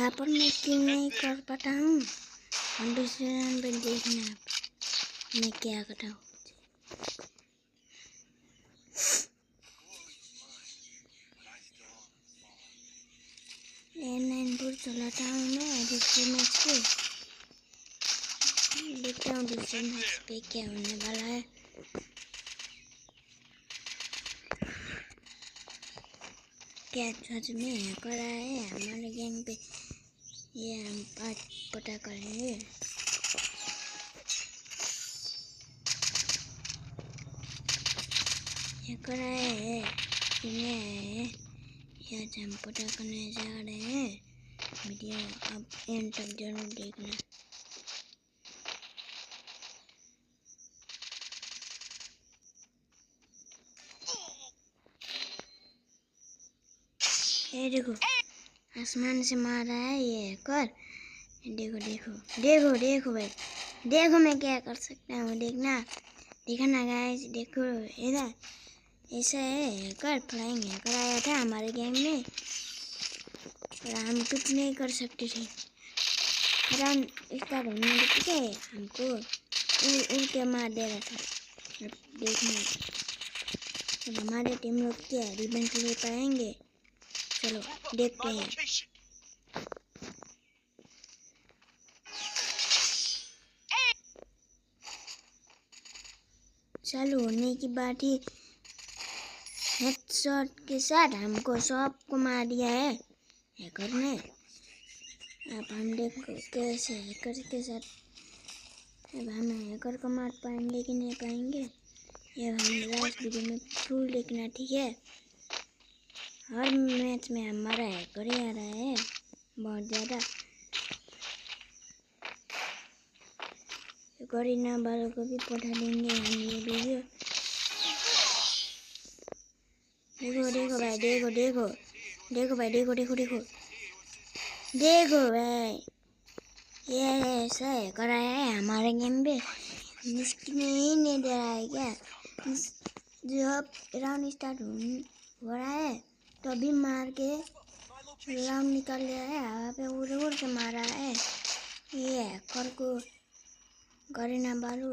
यहाँ पर मैं किल नहीं कर पाता हूँ। और दूसरे रन पे देखना आप मैं क्या करता हूँ। N9 पर चलाता हूँ मैं दूसरे मैच पे। देखता हूँ दूसरे मैच पे क्या होने वाला है। क्या सच में हैकर आया है हमारे गैंग पे, ये हम पता करेंगे। हैकर आया है कि नहीं आया है ये आज हम पता करने जा रहे हैं। वीडियो अब एंड तक जरूर देखना। ये देखो आसमान से मार रहा है ये हैकर। देखो देखो देखो देखो भाई, देखो मैं क्या कर सकता हूँ। देखना देखा ना गाइस, देखो इधर ऐसा है हैकर, फ्लाइंग हैकर आया था हमारे गैंग में और हम कुछ नहीं कर सकते थे। रन स्टार्ट होने के हमको उड़ के मार दे रहा था। देखना अब हमारे टीम लोग क्या रिवेंज ले पाएंगे, चलो देखते हैं। चालू होने की बात ही हेडशॉट के साथ हमको सबको मार दिया है हैकर ने। अब हम देखो कैसे हैकर के साथ अब हम हैकर को मार पाएंगे कि नहीं पाएंगे, ये हम लास्ट वीडियो में फुल देखना, ठीक है। हर मैच में हमारा हैकर ही आ रहा है बहुत ज़्यादा। करीना वालों को भी पढ़ा देंगे हम ये वीडियो। देखो देखो भाई, देखो देखो देखो भाई, देखो देखो देखो देखो भाई, ये ऐसा है कराया है हमारे गेम पे। मुश्किल ही नहीं दे रहा है क्या। जब राउंड स्टार्ट हो रहा है तो अभी मार के राउंड निकाल लिया है, हवा पे उड़ उड़ के मारा है ये हैकर को। करीना वालों